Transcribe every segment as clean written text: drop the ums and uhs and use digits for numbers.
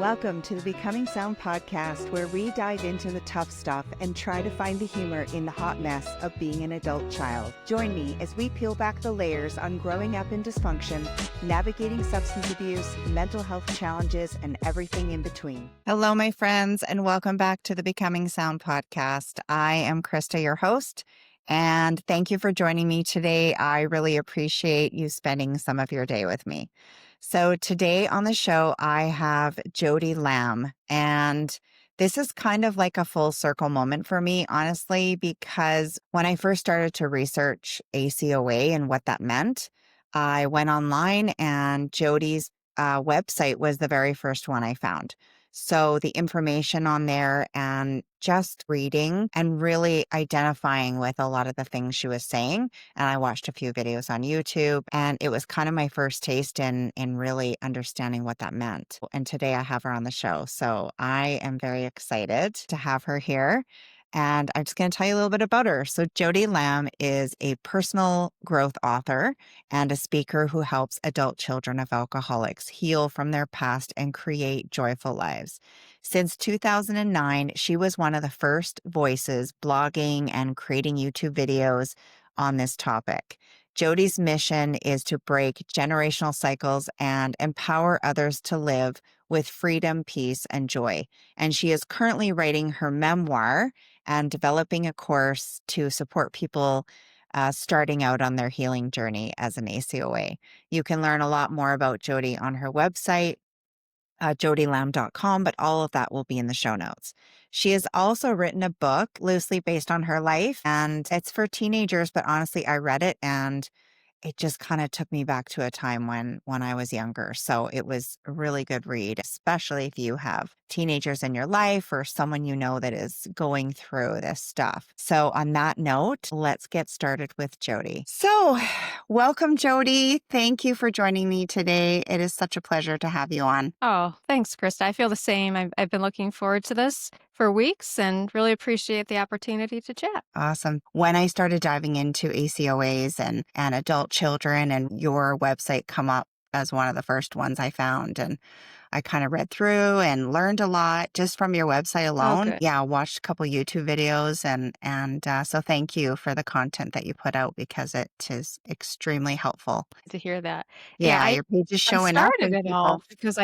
Welcome to the Becoming Sound podcast, where we dive into the tough stuff and try to find the humor in the hot mess of being an adult child. Join me as we peel back the layers on growing up in dysfunction, navigating substance abuse, mental health challenges, and everything in between. Hello, my friends, and welcome back to the Becoming Sound podcast. I am Krista, your host, and thank you for joining me today. I really appreciate you spending some of your day with me. So today on the show, I have Jody Lamb, and this is kind of like a full circle moment for me, honestly, because when I first started to research ACOA and what that meant, I went online and Jody's website was the very first one I found. So the information on there and just reading and really identifying with a lot of the things she was saying. And I watched a few videos on YouTube, and it was kind of my first taste in really understanding what that meant. And today I have her on the show. So I am very excited to have her here. And I'm just going to tell you a little bit about her. So Jody Lamb is a personal growth author and a speaker who helps adult children of alcoholics heal from their past and create joyful lives. Since 2009, she was one of the first voices blogging and creating YouTube videos on this topic. Jody's mission is to break generational cycles and empower others to live with freedom, peace, and joy. And she is currently writing her memoir and developing a course to support people starting out on their healing journey as an ACOA. You can learn a lot more about Jody on her website, jodylamb.com, but all of that will be in the show notes. She has also written a book loosely based on her life, and it's for teenagers, but honestly, I read it and it just kind of took me back to a time when I was younger. So it was a really good read, especially if you have teenagers in your life or someone you know that is going through this stuff. So on that note, let's get started with Jody. So welcome, Jody. Thank you for joining me today. It is such a pleasure to have you on. Oh, thanks, Krista. I feel the same. I've been looking forward to this for weeks and really appreciate the opportunity to chat. Awesome. When I started diving into ACOAs and adult children, and your website come up as one of the first ones I found, and I kind of read through and learned a lot just from your website alone. Good. Yeah, watched a couple YouTube videos, and so thank you for the content that you put out because it is extremely helpful. To hear that. Yeah, your page is I showing up started and it all people. because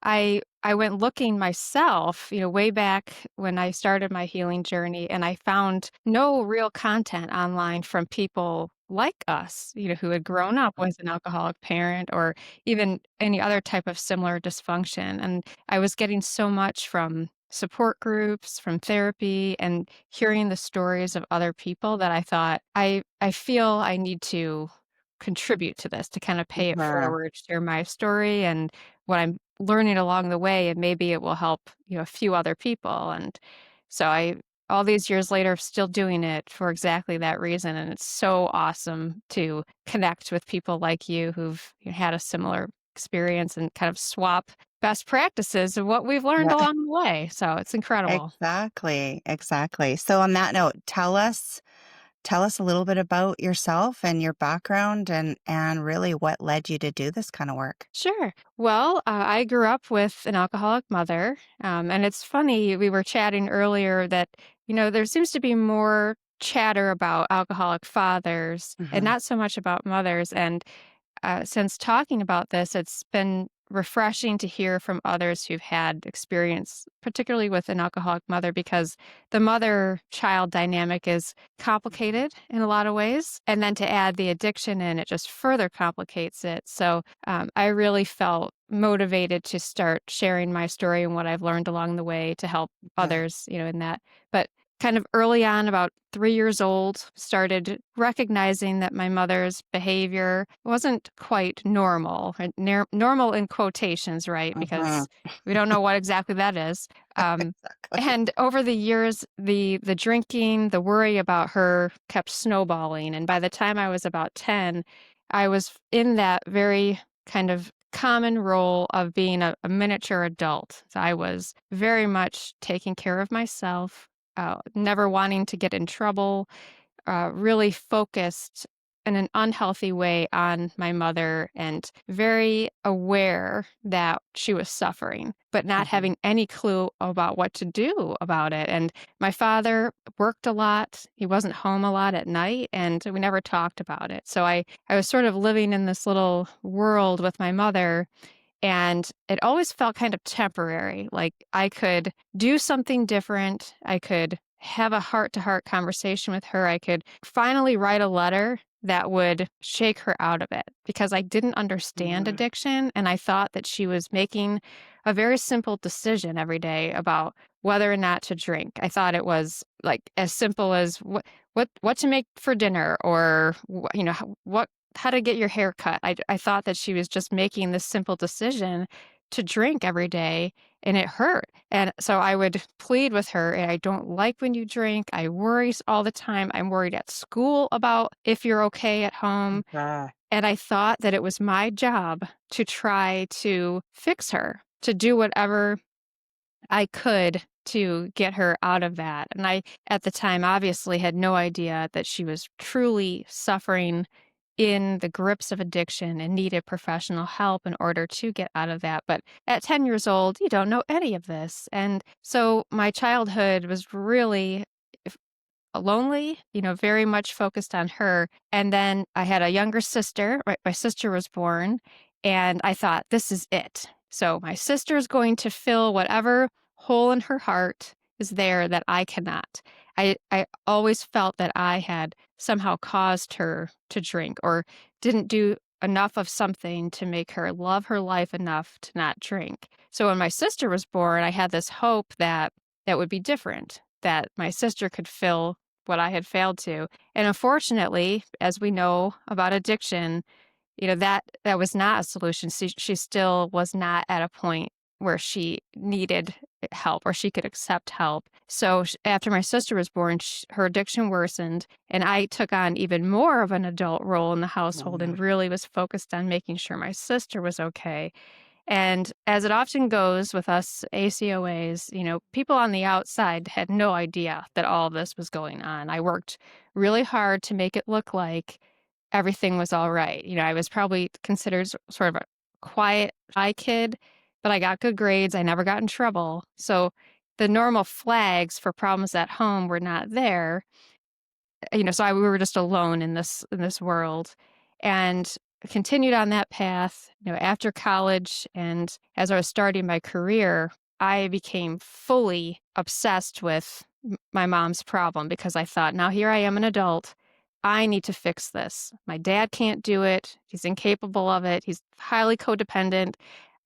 I went looking myself, way back when I started my healing journey, and I found no real content online from people like us, who had grown up with an alcoholic parent or even any other type of similar dysfunction. And I was getting so much from support groups, from therapy, and hearing the stories of other people that I thought, I feel I need to contribute to this, to kind of pay it Yeah, forward, share my story and what I'm learning along the way, and maybe it will help, a few other people. And so all these years later, still doing it for exactly that reason. And it's so awesome to connect with people like you who've had a similar experience and kind of swap best practices of what we've learned yeah, along the way. So it's incredible. exactly. So on that note, tell us a little bit about yourself and your background and really what led you to do this kind of work. Sure. Well, I grew up with an alcoholic mother. And it's funny, we were chatting earlier that, there seems to be more chatter about alcoholic fathers and Mhm. not so much about mothers. And since talking about this, it's been refreshing to hear from others who've had experience, particularly with an alcoholic mother, because the mother-child dynamic is complicated in a lot of ways. And then to add the addiction in, it just further complicates it. So I really felt motivated to start sharing my story and what I've learned along the way to help Yeah. others, in that. But kind of early on, about 3 years old, started recognizing that my mother's behavior wasn't quite normal. And normal in quotations, right? Mhm. Because we don't know what exactly that is. Um, Exactly. and over the years, the drinking, the worry about her kept snowballing. And by the time I was about 10, I was in that very kind of common role of being a miniature adult. So I was very much taking care of myself, never wanting to get in trouble, really focused in an unhealthy way on my mother and very aware that she was suffering, but not Mhm. having any clue about what to do about it. And my father worked a lot. He wasn't home a lot at night, and we never talked about it. So I was sort of living in this little world with my mother, and it always felt kind of temporary. Like I could do something different. I could have a heart to heart conversation with her. I could finally write a letter that would shake her out of it because I didn't understand Mhm. addiction. And I thought that she was making a very simple decision every day about whether or not to drink. I thought it was like as simple as what to make for dinner, or what how to get your hair cut. I thought that she was just making this simple decision to drink every day, and it hurt. And so I would plead with her, and I don't like when you drink. I worry all the time. I'm worried at school about if you're okay at home. Ah. And I thought that it was my job to try to fix her, to do whatever I could to get her out of that. And I, at the time, obviously had no idea that she was truly suffering in the grips of addiction and needed professional help in order to get out of that. But at 10 years old, you don't know any of this. And so my childhood was really lonely, very much focused on her. And then I had a younger sister, right? My sister was born, and I thought, this is it. So my sister is going to fill whatever hole in her heart is there that I cannot. I always felt that I had somehow caused her to drink or didn't do enough of something to make her love her life enough to not drink. So when my sister was born, I had this hope that that would be different, that my sister could fill what I had failed to. And unfortunately, as we know about addiction, that was not a solution. She still was not at a point where she needed help or she could accept help. So after my sister was born, her addiction worsened, and I took on even more of an adult role in the household Mhm. and really was focused on making sure my sister was okay. And as it often goes with us ACOAs, people on the outside had no idea that all this was going on. I worked really hard to make it look like everything was all right. I was probably considered sort of a quiet, shy kid, but I got good grades. I never got in trouble. So the normal flags for problems at home were not there. So we were just alone in this world, and continued on that path. After college and as I was starting my career, I became fully obsessed with my mom's problem because I thought, now here I am, an adult. I need to fix this. My dad can't do it. He's incapable of it. He's highly codependent.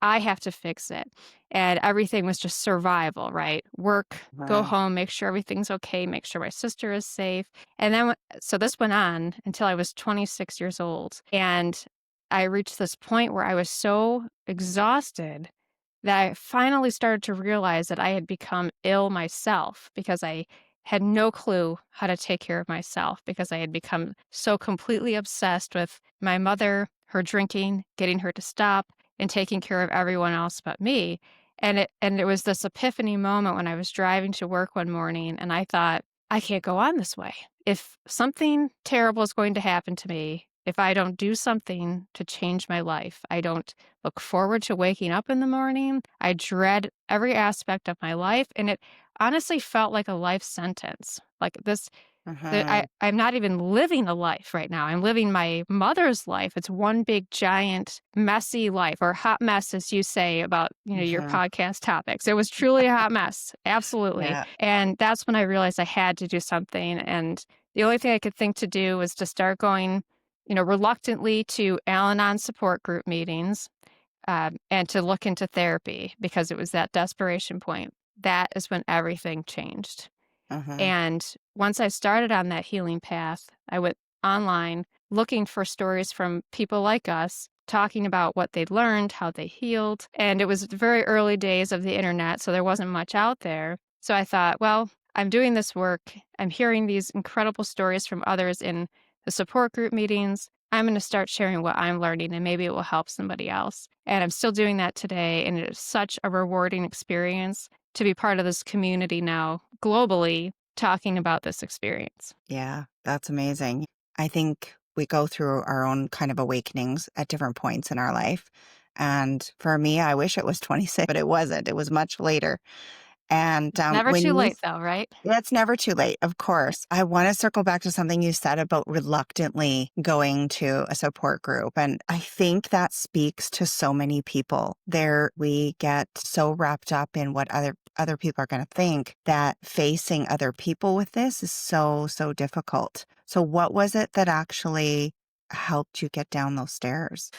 I have to fix it. And everything was just survival, right? Work, go Right. home, make sure everything's okay, make sure my sister is safe. And then, so this went on until I was 26 years old. And I reached this point where I was so exhausted that I finally started to realize that I had become ill myself because I had no clue how to take care of myself because I had become so completely obsessed with my mother, her drinking, getting her to stop, and taking care of everyone else but me. And it was this epiphany moment when I was driving to work one morning and I thought, I can't go on this way. If something terrible is going to happen to me, if I don't do something to change my life, I don't look forward to waking up in the morning. I dread every aspect of my life. And it honestly felt like a life sentence. Like this, that Mhm. I'm not even living a life right now. I'm living my mother's life. It's one big, giant, messy life, or hot mess, as you say about, your Mhm. podcast topics. It was truly a hot mess. Absolutely. Yeah. And that's when I realized I had to do something. And the only thing I could think to do was to start going, reluctantly to Al-Anon support group meetings, and to look into therapy because it was that desperation point. That is when everything changed. Mhm. And once I started on that healing path, I went online looking for stories from people like us talking about what they'd learned, how they healed. And it was the very early days of the internet, so there wasn't much out there. So I thought, well, I'm doing this work. I'm hearing these incredible stories from others in the support group meetings. I'm going to start sharing what I'm learning and maybe it will help somebody else. And I'm still doing that today. And it is such a rewarding experience to be part of this community now globally talking about this experience. Yeah, that's amazing. I think We go through our own kind of awakenings at different points in our life. And for me, I wish it was 26, but it wasn't. It was much later. And Never when too you late though, right? It's never too late, of course. I want to circle back to something you said about reluctantly going to a support group. And I think that speaks to so many people. There, we get so wrapped up in what other people are going to think that facing other people with this is so, so difficult. So what was it that actually helped you get down those stairs?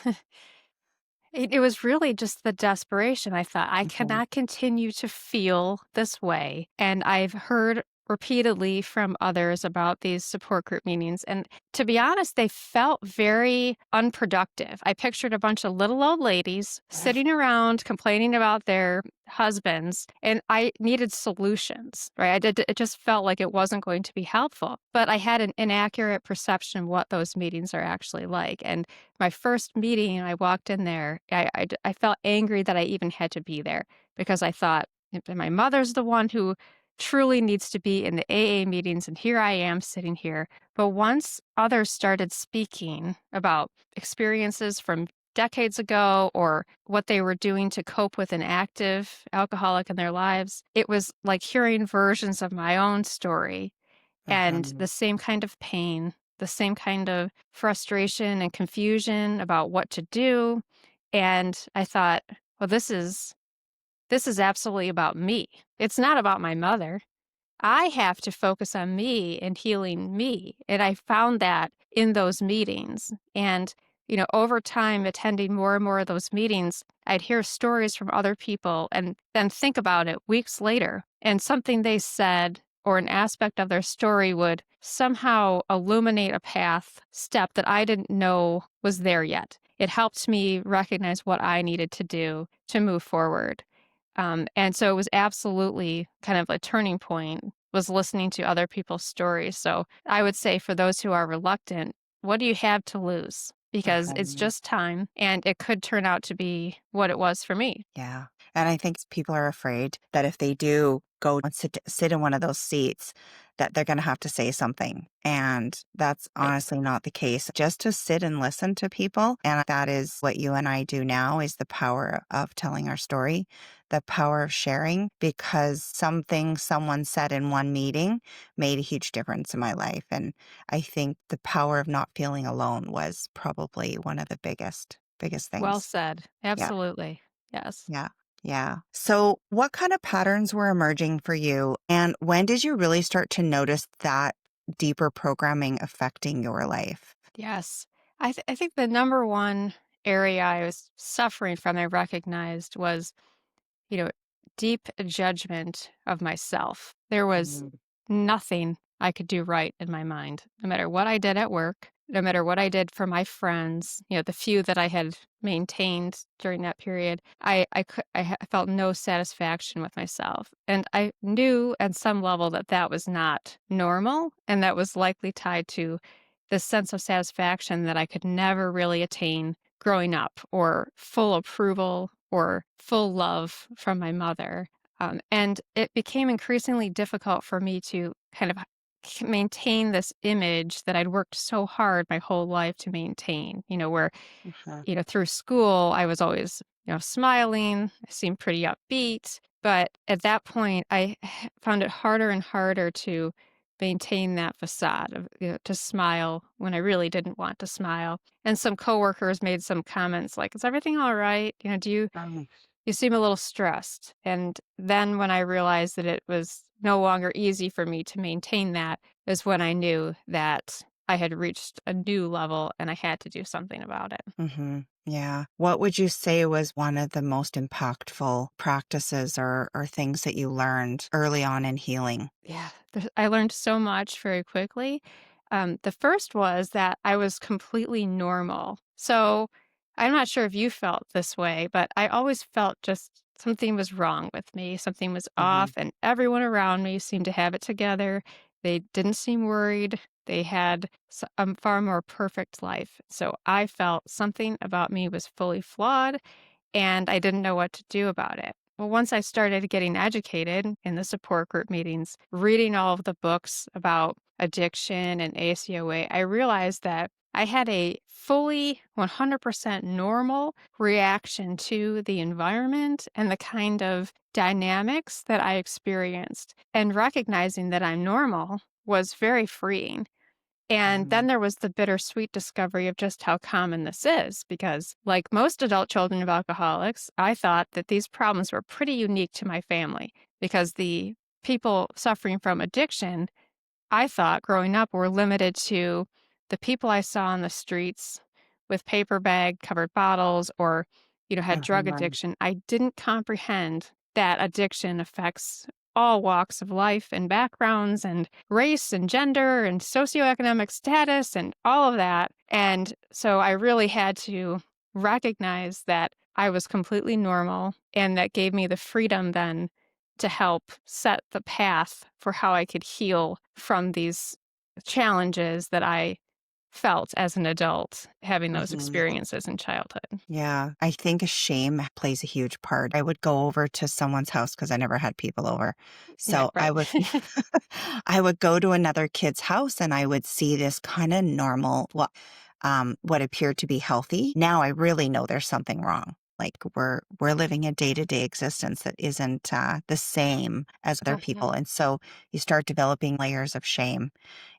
It was really just the desperation. I thought, I Mhm. cannot continue to feel this way. And I've heard repeatedly from others about these support group meetings. And to be honest, they felt very unproductive. I pictured a bunch of little old ladies sitting around complaining about their husbands, and I needed solutions, right? It just felt like it wasn't going to be helpful. But I had an inaccurate perception of what those meetings are actually like. And my first meeting, I walked in there, I felt angry that I even had to be there because I thought, my mother's the one who truly needs to be in the AA meetings, and here I am sitting here. But once others started speaking about experiences from decades ago or what they were doing to cope with an active alcoholic in their lives, it was like hearing versions of my own story and Mhm. the same kind of pain, the same kind of frustration and confusion about what to do. And I thought, well, this is absolutely about me. It's not about my mother. I have to focus on me and healing me. And I found that in those meetings. And, over time, attending more and more of those meetings, I'd hear stories from other people and then think about it weeks later. And something they said or an aspect of their story would somehow illuminate a path step that I didn't know was there yet. It helped me recognize what I needed to do to move forward. And so it was absolutely kind of a turning point was listening to other people's stories. So I would say for those who are reluctant, what do you have to lose? Because it's Mhm. just time and it could turn out to be what it was for me. Yeah. And I think people are afraid that if they do go and sit in one of those seats, that they're going to have to say something. And that's Right. honestly not the case. Just to sit and listen to people. And that is what you and I do now is the power of telling our story, the power of sharing, because something someone said in one meeting made a huge difference in my life. And I think the power of not feeling alone was probably one of the biggest Well things. said. Yeah. Absolutely. Yes. Yeah. Yeah. So, what kind of patterns were emerging for you? And when did you really start to notice that deeper programming affecting your life? Yes. I think the number one area I was suffering from, I recognized was you know, deep judgment of myself. There was Mhm. nothing I could do right in my mind, no matter what I did at work, no matter what I did for my friends, the few that I had maintained during that period. I felt no satisfaction with myself. And I knew at some level that that was not normal and that was likely tied to this sense of satisfaction that I could never really attain growing up or full approval or full love from my mother. And it became increasingly difficult for me to kind of maintain this image that I'd worked so hard my whole life to maintain, where, Mhm. through school, I was always, smiling, I seemed pretty upbeat. But at that point, found it harder and harder to maintain that facade of, to smile when I really didn't want to smile. And some coworkers made some comments like, "Is everything all right? You seem a little stressed." And then when I realized that it was no longer easy for me to maintain that is when I knew that I had reached a new level and I had to do something about it. Yeah. What would you say was one of the most impactful practices or things that you learned early on in healing? Yeah, I learned so much very quickly. The first was that I was completely normal. So I'm not sure if you felt this way, but I always felt just something was wrong with me. Something was Hmm. off, and everyone around me seemed to have it together. They didn't seem worried. They had a far more perfect life. So I felt something about me was fully flawed and I didn't know what to do about it. Well, once I started getting educated in the support group meetings, reading all of the books about addiction and ACOA, I realized that I had a fully 100% normal reaction to the environment and the kind of dynamics that I experienced. And recognizing that I'm normal was very freeing. And Mhm. then there was the bittersweet discovery of just how common this is, because, like most adult children of alcoholics, I thought that these problems were pretty unique to my family because the people suffering from addiction, I thought growing up, were limited to the people I saw on the streets with paper bag covered bottles or, had drug Mhm. addiction. I didn't comprehend that addiction affects all walks of life and backgrounds and race and gender and socioeconomic status and all of that. And so I really had to recognize that I was completely normal, and that gave me the freedom then to help set the path for how I could heal from these challenges that I felt as an adult having those Mhm. experiences in childhood. Yeah, I think shame plays a huge part. I would go over to someone's house because I never had people over. Yeah, So I right. would I would go to another kid's house and I would see this kind of normal, what appeared to be healthy. Now I really know there's something wrong. Like we're living a day-to-day existence that isn't the same as other people. Mhm. And so you start developing layers of shame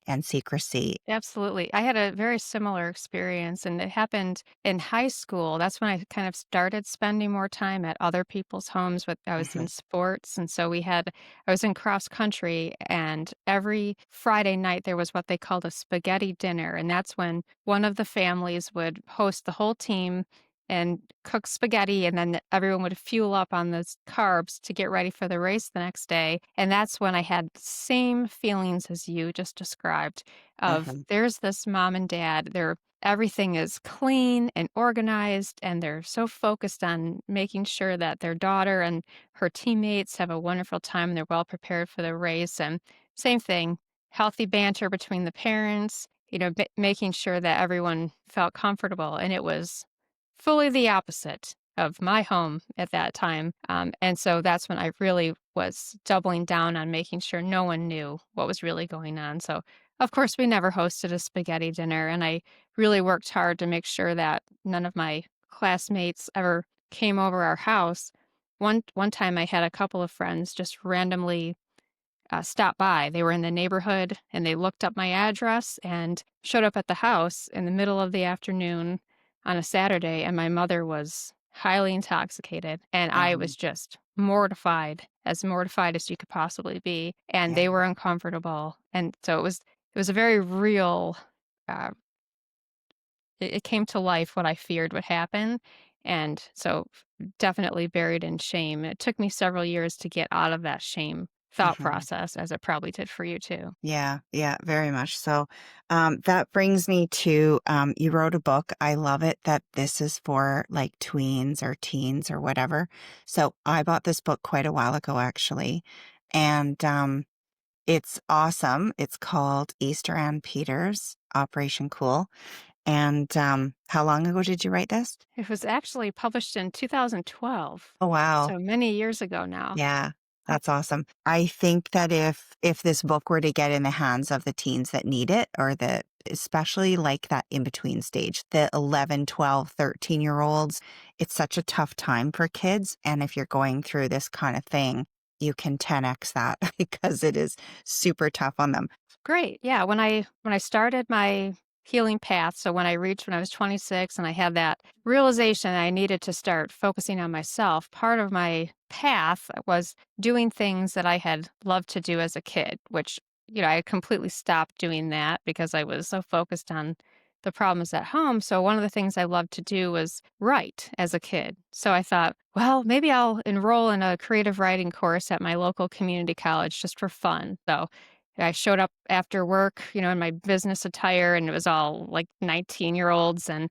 and secrecy. Absolutely. I had a very similar experience, and it happened in high school. That's when I kind of started spending more time at other people's homes. With I was Mhm. in sports, and so I was in cross country, and every Friday night there was what they called a spaghetti dinner, and that's when one of the families would host the whole team and cook spaghetti, and then everyone would fuel up on those carbs to get ready for the race the next day. And that's when I had the same feelings as you just described of Mhm. there's this mom and dad, everything is clean and organized, and they're so focused on making sure that their daughter and her teammates have a wonderful time and they're well prepared for the race. And same thing, healthy banter between the parents, making sure that everyone felt comfortable. And it was fully the opposite of my home at that time. And so that's when I really was doubling down on making sure no one knew what was really going on. So, of course, we never hosted a spaghetti dinner. And I really worked hard to make sure that none of my classmates ever came over our house. One time I had a couple of friends just randomly stopped by. They were in the neighborhood and they looked up my address and showed up at the house in the middle of the afternoon on a Saturday. And my mother was highly intoxicated. And I Mhm. was just mortified as you could possibly be. And Yeah. they were uncomfortable. And so it was a very real, uh, it came to life what I feared would happen. And so definitely buried in shame. It took me several years to get out of that shame thought Mhm. process, as it probably did for you too. Yeah, yeah, very much so. That brings me to you wrote a book. I love it that this is for like tweens or teens or whatever. So I bought this book quite a while ago, actually, and it's awesome. It's called Easter Ann Peters, Operation Cool. And how long ago did you write this? It was actually published in 2012, Oh, wow. so many years ago now. Yeah, Uh, that's awesome. I think that if this book were to get in the hands of the teens that need it, or the especially like that in between stage, the 11, 12, 13 year olds, it's such a tough time for kids. And if you're going through this kind of thing, you can 10x that because it is super tough on them. Great. Yeah, when I started my healing path, so when I was 26 and I had that realization I needed to start focusing on myself, part of my path was doing things that I had loved to do as a kid, which, I had completely stopped doing that because I was so focused on the problems at home. So one of the things I loved to do was write as a kid. So I thought, well, maybe I'll enroll in a creative writing course at my local community college just for fun. So I showed up after work, in my business attire, and it was all like 19-year-olds, and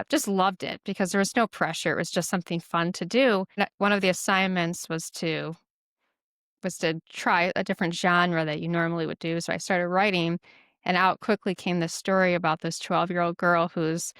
just loved it because there was no pressure. It was just something fun to do. One of the assignments was to try a different genre that you normally would do. So I started writing, and out quickly came this story about this 12-year-old girl who's,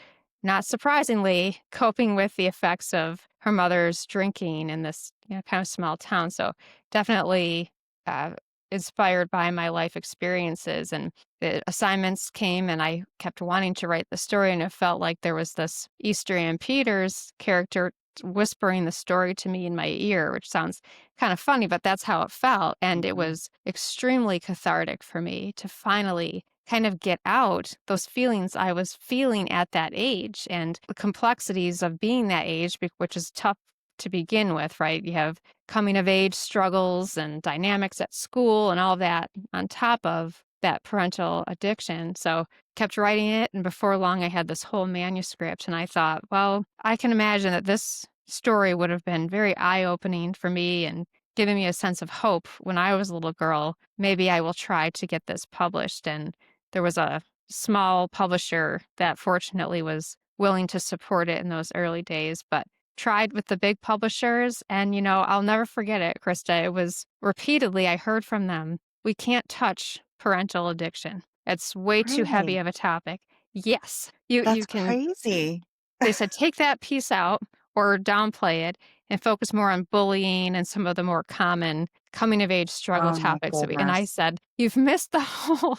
not surprisingly, coping with the effects of her mother's drinking in this, kind of small town. So definitely. Uh, inspired by my life experiences. And the assignments came, and I kept wanting to write the story. And it felt like there was this Easter Ann Peters character whispering the story to me in my ear, which sounds kind of funny, but that's how it felt. And it Mhm. was extremely cathartic for me to finally kind of get out those feelings I was feeling at that age and the complexities of being that age, which is tough to begin with, right? You have coming of age struggles and dynamics at school and all that on top of that parental addiction. So kept writing it, and before long I had this whole manuscript, and I thought, well, I can imagine that this story would have been very eye-opening for me and giving me a sense of hope when I was a little girl. Maybe I will try to get this published. And there was a small publisher that fortunately was willing to support it in those early days, but tried with the big publishers. And, I'll never forget it, Krista. It was repeatedly, I heard from them, we can't touch parental addiction. It's way too heavy Really? of a topic. Yes, you That's can. crazy. They said, take that piece out or downplay it and focus more on bullying and some of the more common coming of age struggle Oh my topics. And I goodness. said, you've missed the whole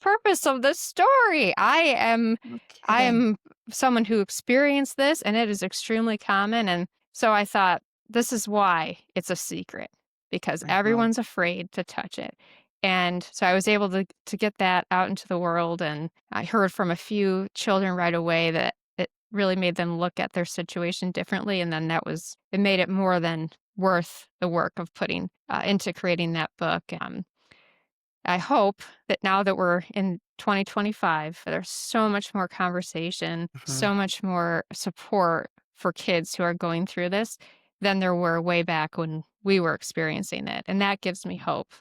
purpose of this story. No I kidding. am someone who experienced this, and it is extremely common. And so I thought, this is why it's a secret, because Mhm. everyone's afraid to touch it. And so I was able to get that out into the world. And I heard from a few children right away that it really made them look at their situation differently. And then it made it more than worth the work of putting into creating that book. I hope that now that we're in 2025, there's so much more conversation, Mhm. so much more support for kids who are going through this than there were way back when we were experiencing it. And that gives me hope.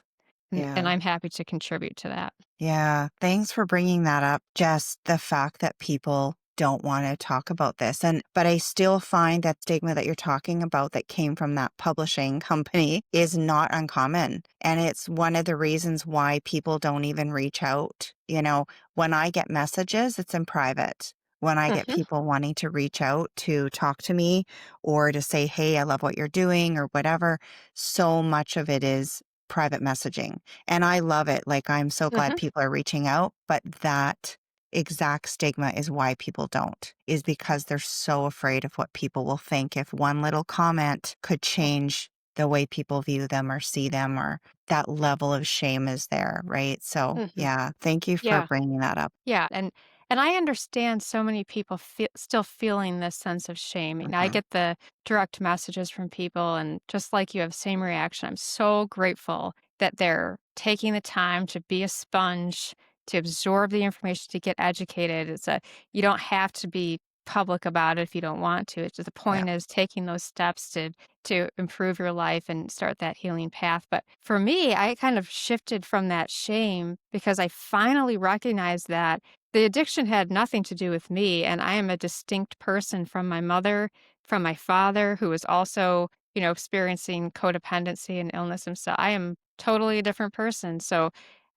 And Yeah. I'm happy to contribute to that. Yeah, thanks for bringing that up. Just the fact that people don't want to talk about this. But I still find that stigma that you're talking about that came from that publishing company is not uncommon. And it's one of the reasons why people don't even reach out. When I get messages, it's in private. When I get Hmm. people wanting to reach out to talk to me or to say, hey, I love what you're doing or whatever, so much of it is private messaging. And I love it. Like, I'm so glad Hmm. people are reaching out, but that exact stigma is why people don't, is because they're so afraid of what people will think if one little comment could change the way people view them or see them, or that level of shame is there, right? So, Hmm. yeah, thank you for Yeah. bringing that up. Yeah, and I understand so many people still feeling this sense of shame. And I Mhm. get the direct messages from people, and just like you have same reaction. I'm so grateful that they're taking the time to be a sponge, to absorb the information, to get educated. You don't have to be public about it if you don't want to. It's just the Yeah. point is taking those steps to improve your life and start that healing path. But for me, I kind of shifted from that shame because I finally recognized that the addiction had nothing to do with me. And I am a distinct person from my mother, from my father, who was also, experiencing codependency and illness himself. I am totally a different person. So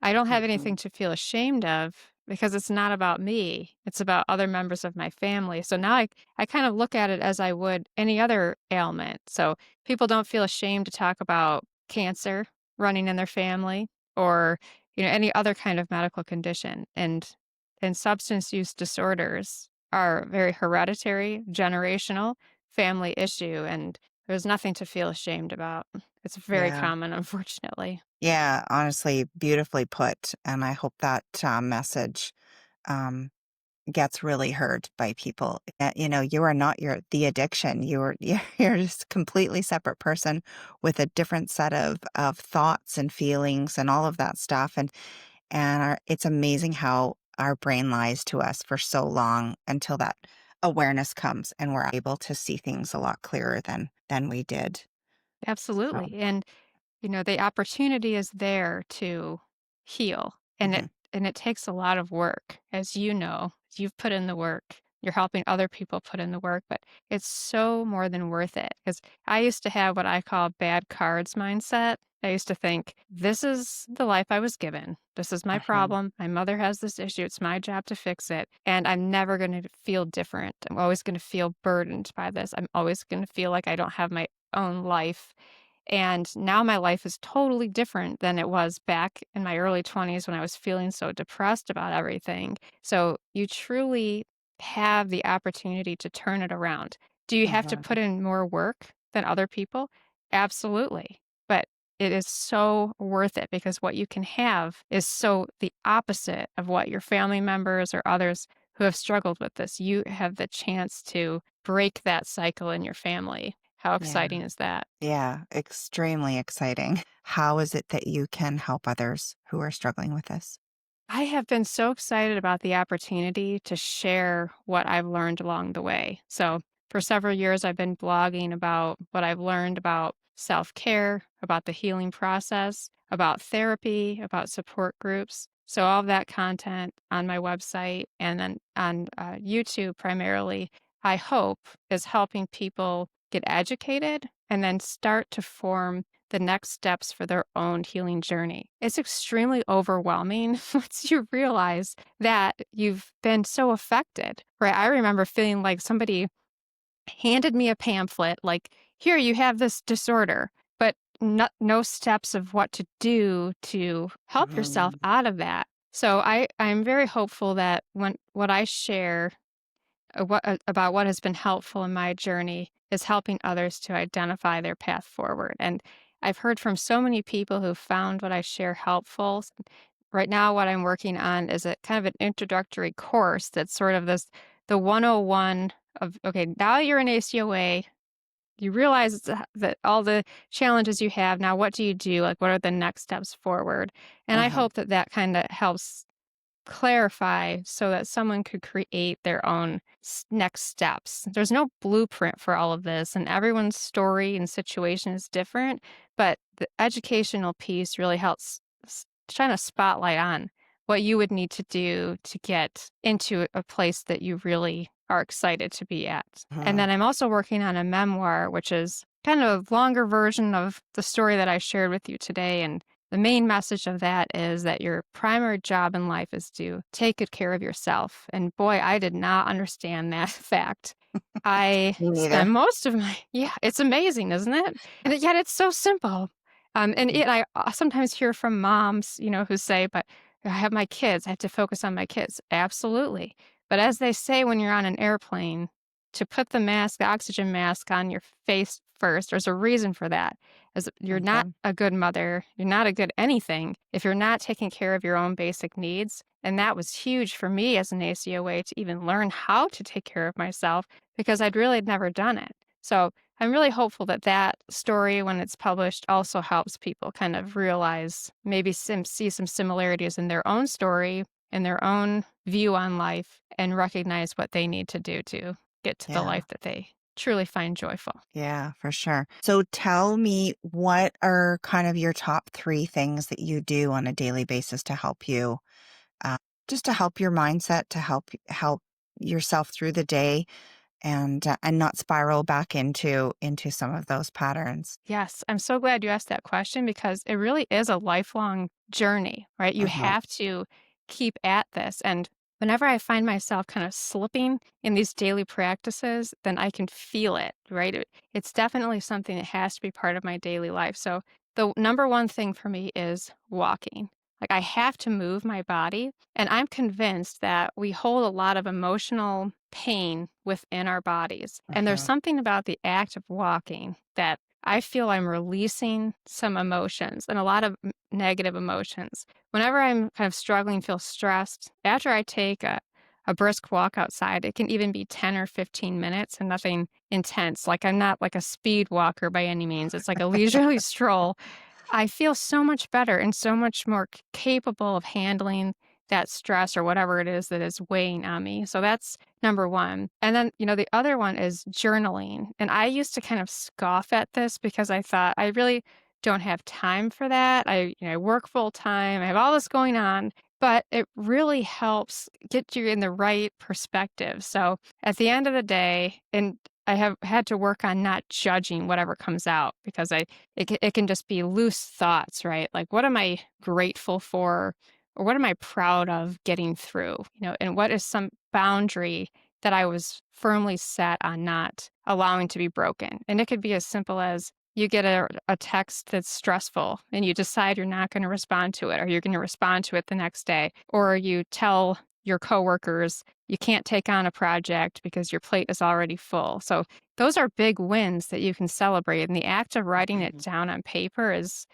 I don't have anything Mhm. to feel ashamed of because it's not about me. It's about other members of my family. So now I kind of look at it as I would any other ailment. So people don't feel ashamed to talk about cancer running in their family or, any other kind of medical condition. And substance use disorders are very hereditary, generational, family issue, and there's nothing to feel ashamed about. It's very Yeah. common, unfortunately. Yeah. Honestly, beautifully put. And I hope that message um, gets really heard by people. You are not the addiction. You're just a completely separate person with a different set of thoughts and feelings and all of that stuff. And it's amazing how our brain lies to us for so long until that awareness comes and we're able to see things a lot clearer than we did. So, Absolutely. And the opportunity is there to heal, and it mhm. and it takes a lot of work, as you know. You've put in the work. You're helping other people put in the work, but it's so more than worth it. Because I used to have what I call bad cards mindset. I used to think, this is the life I was given. This is my Mhm. problem. My mother has this issue. It's my job to fix it. And I'm never going to feel different. I'm always going to feel burdened by this. I'm always going to feel like I don't have my own life. And now my life is totally different than it was back in my early 20s when I was feeling so depressed about everything. So you truly have the opportunity to turn it around. Do you have to Mhm. put in more work than other people? Absolutely. But it is so worth it because what you can have is so the opposite of what your family members or others who have struggled with this. You have the chance to break that cycle in your family. How Yeah. exciting is that? Yeah. Extremely exciting. How is it that you can help others who are struggling with this? I have been so excited about the opportunity to share what I've learned along the way. So, for several years, I've been blogging about what I've learned about self care, about the healing process, about therapy, about support groups. So, all of that content on my website and then on YouTube primarily, I hope is helping people get educated and then start to form the next steps for their own healing journey. It's extremely overwhelming once you realize that you've been so affected, right? I remember feeling like somebody handed me a pamphlet, like, here, you have this disorder, but no steps of what to do to help yourself Mhm. out of that. So I'm very hopeful that when what I share about what has been helpful in my journey is helping others to identify their path forward. And I've heard from so many people who found what I share helpful. Right now, what I'm working on is a kind of an introductory course that's sort of the 101 of, okay, now you're in ACOA. You realize that all the challenges you have now, what do you do? Like, what are the next steps forward? And I Uh-huh. hope that that kind of helps clarify so that someone could create their own next steps. There's no blueprint for all of this, and everyone's story and situation is different, but the educational piece really helps shine a spotlight on what you would need to do to get into a place that you really are excited to be at. And Mhm. then I'm also working on a memoir, which is kind of a longer version of the story that I shared with you today. And the main message of that is that your primary job in life is to take good care of yourself. And boy, I did not understand that fact. I Me spend neither. most of my, yeah, it's amazing, isn't it? And yet it's so simple. And Mm. it, I sometimes hear from moms, who say, but I have my kids, I have to focus on my kids. Absolutely. But as they say, when you're on an airplane, to put the oxygen mask on your face first, there's a reason for that is you're not Okay. a good mother, you're not a good anything if you're not taking care of your own basic needs. And that was huge for me as an ACOA to even learn how to take care of myself because I'd really never done it. So I'm really hopeful that that story, when it's published, also helps people kind of realize maybe see some similarities in their own story, in their own view on life, and recognize what they need to do to get to the Yeah. life that they truly find joyful. Yeah, for sure. So tell me, what are kind of your top three things that you do on a daily basis to help you, uh, just to help your mindset, to help yourself through the day, and not spiral back into some of those patterns. Yes, I'm so glad you asked that question because it really is a lifelong journey, right? You Uh-huh. have to keep at this. And whenever I find myself kind of slipping in these daily practices, then I can feel it, right? It's definitely something that has to be part of my daily life. So the number one thing for me is walking. Like I have to move my body. And I'm convinced that we hold a lot of emotional pain within our bodies. And there's Uh-huh. something about the act of walking that I feel I'm releasing some emotions and a lot of negative emotions. Whenever I'm kind of struggling, feel stressed, after I take a brisk walk outside, it can even be 10 or 15 minutes and nothing intense. Like I'm not like a speed walker by any means. It's like a leisurely stroll. I feel so much better and so much more capable of handling that stress or whatever it is that is weighing on me. So that's number one. And then, the other one is journaling. And I used to kind of scoff at this because I thought I really don't have time for that. I work full time, I have all this going on, but it really helps get you in the right perspective. So at the end of the day, and I have had to work on not judging whatever comes out because it can just be loose thoughts, right? Like, what am I grateful for? Or what am I proud of getting through? And what is some boundary that I was firmly set on not allowing to be broken? And it could be as simple as you get a text that's stressful and you decide you're not going to respond to it, or you're going to respond to it the next day, or you tell your coworkers you can't take on a project because your plate is already full. So those are big wins that you can celebrate. And the act of writing it Mhm. down on paper is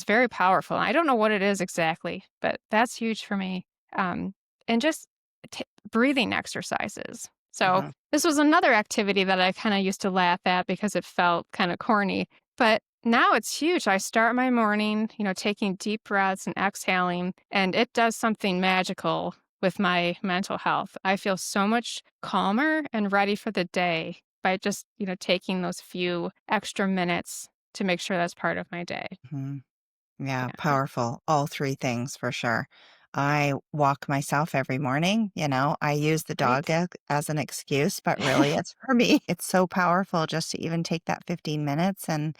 very powerful. I don't know what it is exactly, but that's huge for me. And just breathing exercises. So Uh-huh. this was another activity that I kind of used to laugh at because it felt kind of corny, but now it's huge. I start my morning, taking deep breaths and exhaling, and it does something magical with my mental health. I feel so much calmer and ready for the day by just, taking those few extra minutes to make sure that's part of my day. Mhm. Yeah, Yeah. powerful. All three things for sure. I walk myself every morning. I use the dog Great. as an excuse, but really it's for me. It's so powerful just to even take that 15 minutes and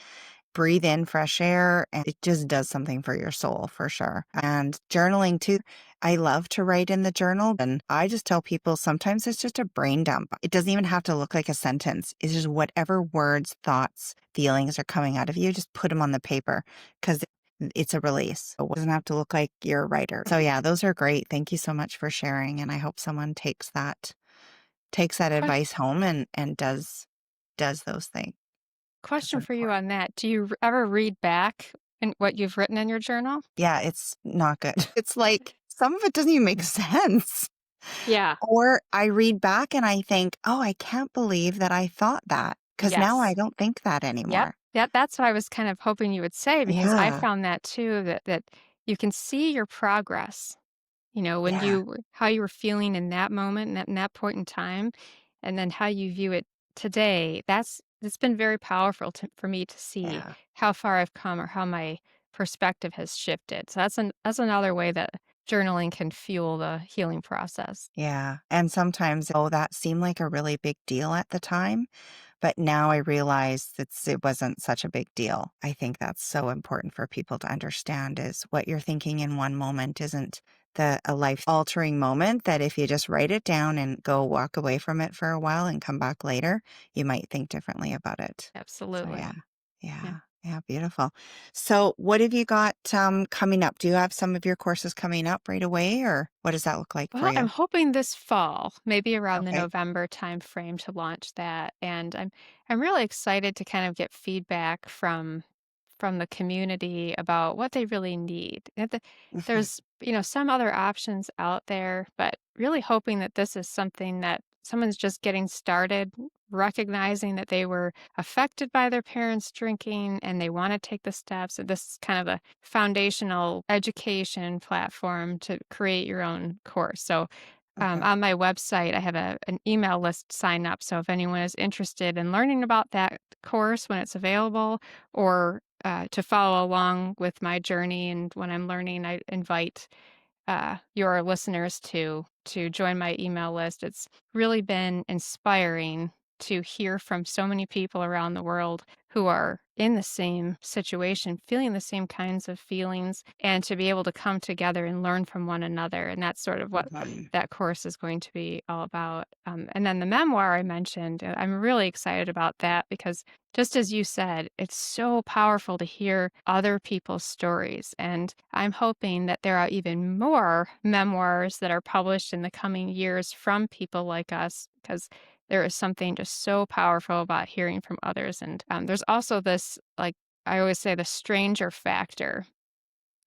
breathe in fresh air, and it just does something for your soul for sure. And journaling too. I love to write in the journal, and I just tell people sometimes it's just a brain dump. It doesn't even have to look like a sentence. It's just whatever words, thoughts, feelings are coming out of you, just put them on the paper because it's a release. It doesn't have to look like you're a writer. So yeah, those are great. Thank you so much for sharing. And I hope someone takes that Que- advice home and does those things. 'Cause Question they're for you important. on that. Do you ever read back in what you've written in your journal? Yeah, it's not good. It's like some of it doesn't even make sense. Yeah. Or I read back and I think, "Oh, I can't believe that I thought that," because now I Yes. don't think that Yep. anymore. That's what I was kind of hoping you would say because I Yeah, found that too, that you can see your progress, when yeah, how you were feeling in that moment and in that point in time, and then how you view it today. It's been very powerful for me to see yeah. how far I've come or how my perspective has shifted. So that's another way that journaling can fuel the healing process. Yeah, and sometimes, oh, that seemed like a really big deal at the time, but now I realize it wasn't such a big deal. I think that's so important for people to understand is what you're thinking in one moment isn't a life-altering moment that if you just write it down and go walk away from it for a while and come back later, you might think differently about it. So yeah. Absolutely. Yeah. Yeah. Yeah, beautiful. So what have you got, coming up? Do you have some of your courses coming up right away, or what does that look like for Well, I'm you? hoping this fall, maybe around the Okay. November timeframe to launch that. And I'm really excited to kind of get feedback from the community about what they really need. Mhm. There's, some other options out there, but really hoping that this is something that someone's just getting started, recognizing that they were affected by their parents drinking and they want to take the steps. So this is kind of a foundational education platform to create your own course. So Uh-huh. on my website, I have an email list sign up. So if anyone is interested in learning about that course when it's available, or to follow along with my journey and when I'm learning, I invite your listeners to join my email list. It's really been inspiring to hear from so many people around the world who are in the same situation, feeling the same kinds of feelings, and to be able to come together and learn from one another. And that's sort of what Mhm. that course is going to be all about. And then the memoir I mentioned, I'm really excited about that because just as you said, it's so powerful to hear other people's stories. And I'm hoping that there are even more memoirs that are published in the coming years from people like us, because there is something just so powerful about hearing from others. And there's also this, like I always say, the stranger factor.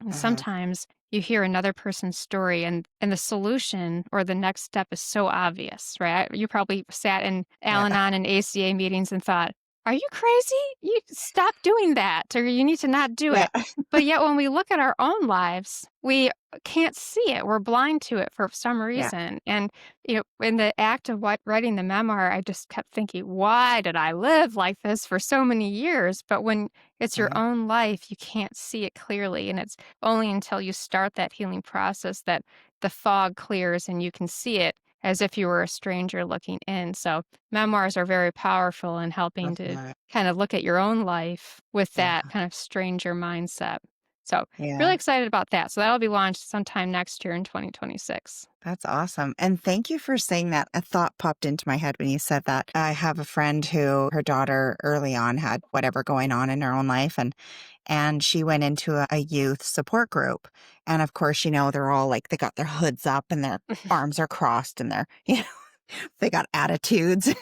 And Uh-huh. sometimes you hear another person's story and the solution or the next step is so obvious, right? You probably sat in Yeah. Al-Anon and ACA meetings and thought, are you crazy? You stop doing that, or you need to not do Yeah. it. But yet when we look at our own lives, we can't see it. We're blind to it for some Yeah. reason. And, in the act of writing the memoir, I just kept thinking, why did I live like this for so many years? But when it's your Uh-huh. own life, you can't see it clearly. And it's only until you start that healing process that the fog clears and you can see it as if you were a stranger looking in. So, memoirs are very powerful in helping That's to right. kind of look at your own life with Yeah. that kind of stranger mindset. So really Yeah. excited about that. So that'll be launched sometime next year in 2026. That's awesome. And thank you for saying that. A thought popped into my head when you said that. I have a friend who her daughter early on had whatever going on in her own life, and she went into a youth support group. And of course, they're all like they got their hoods up and their arms are crossed and they're, they got attitudes.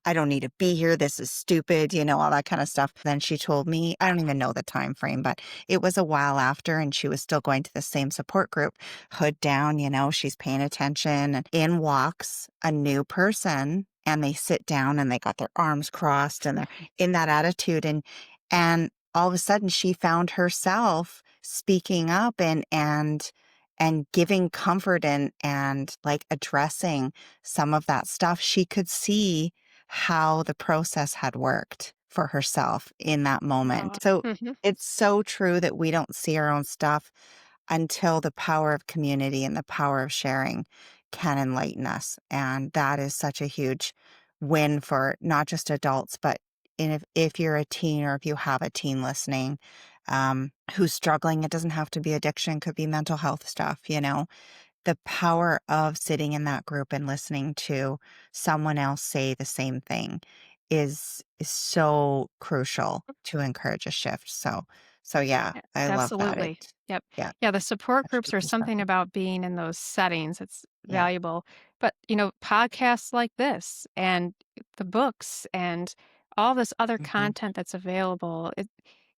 I don't need to be here. This is stupid, all that kind of stuff. Then she told me, I don't even know the time frame, but it was a while after and she was still going to the same support group, hood down, she's paying attention. And in walks a new person and they sit down and they got their arms crossed and they're in that attitude. And all of a sudden she found herself speaking up and giving comfort and like addressing some of that stuff. She could see how the process had worked for herself in that moment. Wow. So Mhm. it's so true that we don't see our own stuff until the power of community and the power of sharing can enlighten us. And that is such a huge win for not just adults, but if you're a teen or if you have a teen listening, who's struggling, it doesn't have to be addiction, could be mental health stuff. The power of sitting in that group and listening to someone else say the same thing is so crucial to encourage a shift. So yeah, I love that. Absolutely. Yep. Yeah, Yeah, the support extra groups are something perspective. about being in those settings. It's Yeah. valuable. But, podcasts like this and the books and all this other Hmm. content that's available,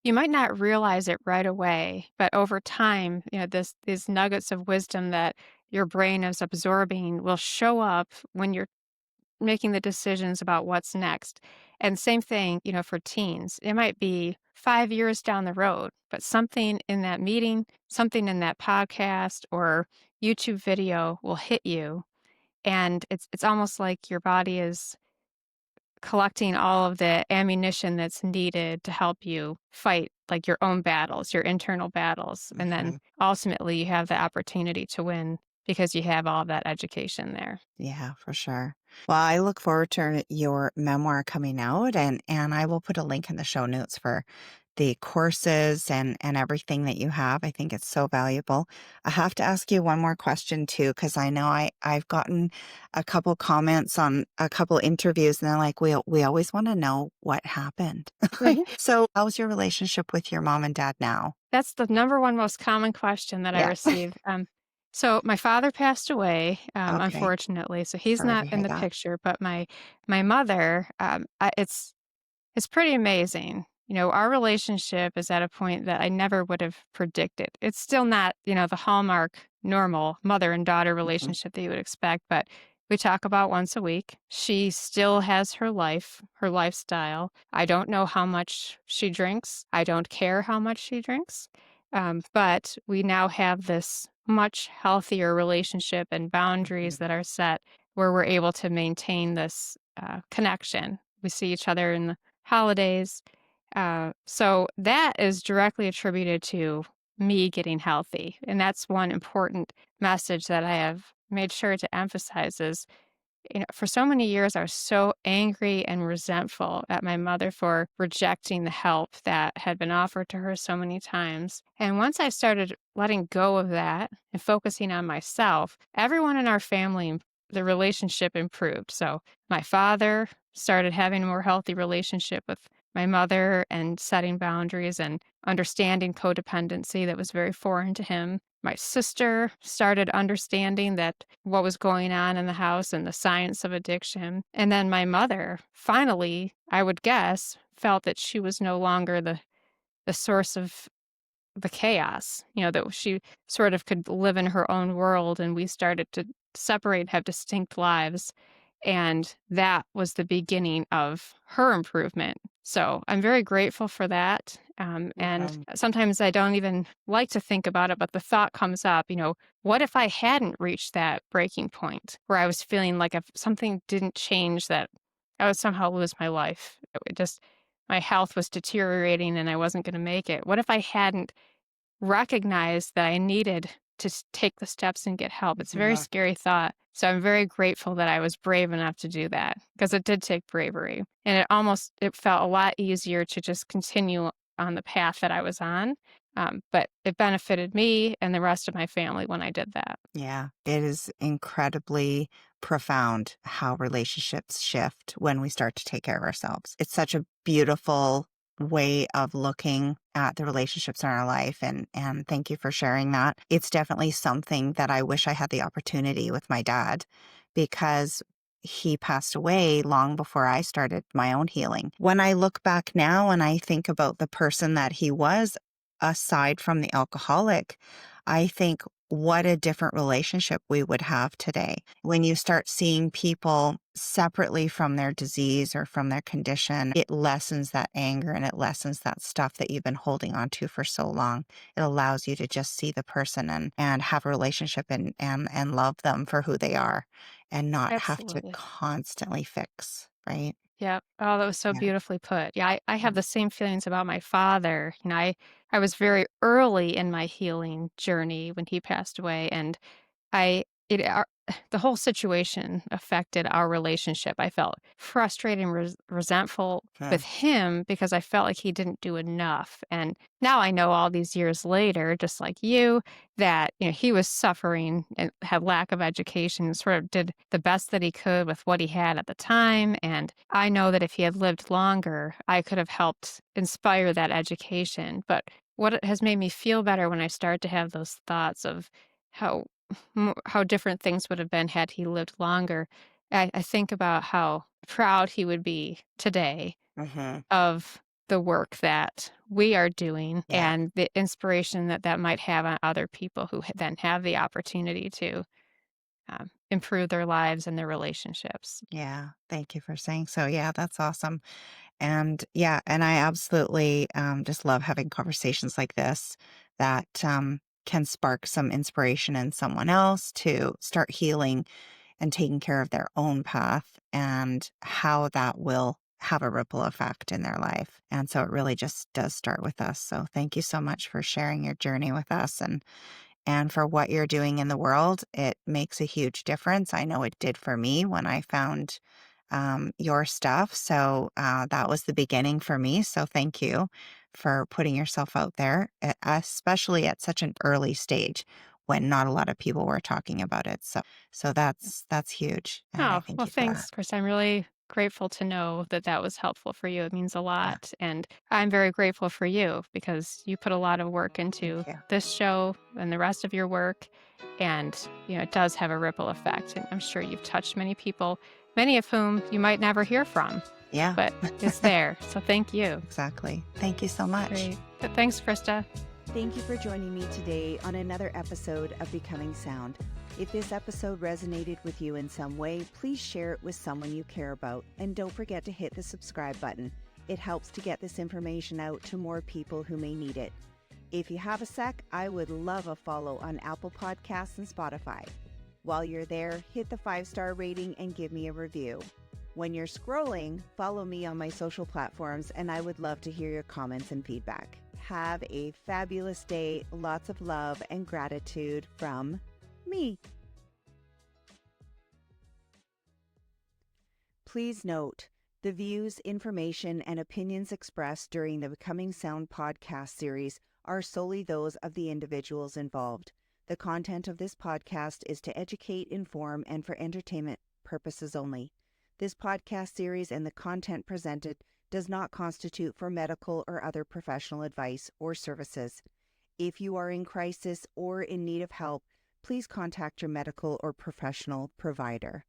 you might not realize it right away, but over time, these nuggets of wisdom that your brain is absorbing will show up when you're making the decisions about what's next. And same thing, for teens. It might be 5 years down the road, but something in that meeting, something in that podcast or YouTube video will hit you. And it's almost like your body is collecting all of the ammunition that's needed to help you fight like your own battles, your internal battles. And then Hmm. ultimately you have the opportunity to win because you have all of that education there. Yeah, for sure. Well, I look forward to your memoir coming out and I will put a link in the show notes for the courses and everything that you have. I think it's so valuable. I have to ask you one more question too, because I know I've gotten a couple comments on a couple interviews and they're like, we always want to know what happened. So how's your relationship with your mom and dad now? That's the number one most common question that I Yeah. receive. So my father passed away, Okay. unfortunately, so he's Sorry to not in hear the that. picture. But my mother, it's pretty amazing. Our relationship is at a point that I never would have predicted. It's still not, the hallmark normal mother and daughter Mhm. relationship that you would expect, but we talk about once a week. She still has her life, her lifestyle. I don't know how much she drinks. I don't care how much she drinks. But we now have this much healthier relationship and boundaries Mhm. that are set where we're able to maintain this connection. We see each other in the holidays. So that is directly attributed to me getting healthy. And that's one important message that I have made sure to emphasize is for so many years, I was so angry and resentful at my mother for rejecting the help that had been offered to her so many times. And once I started letting go of that and focusing on myself, everyone in our family, the relationship improved. So my father started having a more healthy relationship with my mother and setting boundaries and understanding codependency that was very foreign to him. My sister started understanding that what was going on in the house and the science of addiction. And then my mother finally, I would guess, felt that she was no longer the source of the chaos, that she sort of could live in her own world and we started to separate, have distinct lives. And that was the beginning of her improvement. So I'm very grateful for that. And Um, sometimes I don't even like to think about it, but the thought comes up, what if I hadn't reached that breaking point where I was feeling like if something didn't change, that I would somehow lose my life? It just, my health was deteriorating and I wasn't going to make it. What if I hadn't recognized that I needed to take the steps and get help? It's a very yeah. scary thought. So I'm very grateful that I was brave enough to do that because it did take bravery. And it felt a lot easier to just continue on the path that I was on. But it benefited me and the rest of my family when I did that. Yeah, it is incredibly profound how relationships shift when we start to take care of ourselves. It's such a beautiful way of looking at the relationships in our life, and thank you for sharing that. It's definitely something that I wish I had the opportunity with my dad, because he passed away long before I started my own healing. When I look back now and I think about the person that he was, aside from the alcoholic, I think what a different relationship we would have today. When you start seeing people separately from their disease or from their condition, it lessens that anger and it lessens that stuff that you've been holding on to for so long. It allows you to just see the person and have a relationship and love them for who they are and not have to Absolutely. constantly fix, right? Yeah. Oh, that was so Yeah. beautifully put. Yeah, I have Mm. the same feelings about my father. I was very early in my healing journey when he passed away, and I it our the whole situation affected our relationship. I felt frustrated and resentful Hmm. with him because I felt like he didn't do enough. And now I know all these years later, just like you, that he was suffering and had lack of education, and sort of did the best that he could with what he had at the time. And I know that if he had lived longer, I could have helped inspire that education. But what it has made me feel better when I start to have those thoughts of how how different things would have been had he lived longer. I think about how proud he would be today Mm-hmm. of the work that we are doing Yeah. and the inspiration that that might have on other people who then have the opportunity to improve their lives and their relationships. Yeah. Thank you for saying so. Yeah, that's awesome. And yeah, and I absolutely just love having conversations like this that can spark some inspiration in someone else to start healing and taking care of their own path, and how that will have a ripple effect in their life. And so it really just does start with us. So thank you so much for sharing your journey with us, and for what you're doing in the world. It makes a huge difference. I know it did for me when I found your stuff. So that was the beginning for me. So thank you for putting yourself out there, especially at such an early stage when not a lot of people were talking about it. So that's huge, and I Oh, thank well, you for that. thanks, Chris. I'm really grateful to know that that was helpful for you. It means a Yeah, lot. And I'm very grateful for you because you put a lot of work thank into you. this show and the rest of your work. And, it does have a ripple effect. And I'm sure you've touched many people, many of whom you might never hear from, Yeah, but it's there. So thank you. exactly. Thank you so much. Great. But thanks, Krista. Thank you for joining me today on another episode of Becoming Sound. If this episode resonated with you in some way, please share it with someone you care about. And don't forget to hit the subscribe button. It helps to get this information out to more people who may need it. If you have a sec, I would love a follow on Apple Podcasts and Spotify. While you're there, hit the 5-star rating and give me a review. When you're scrolling, follow me on my social platforms, and I would love to hear your comments and feedback. Have a fabulous day, lots of love and gratitude from me. Please note, the views, information, and opinions expressed during the Becoming Sound podcast series are solely those of the individuals involved. The content of this podcast is to educate, inform, and for entertainment purposes only. This podcast series and the content presented does not constitute for medical or other professional advice or services. If you are in crisis or in need of help, please contact your medical or professional provider.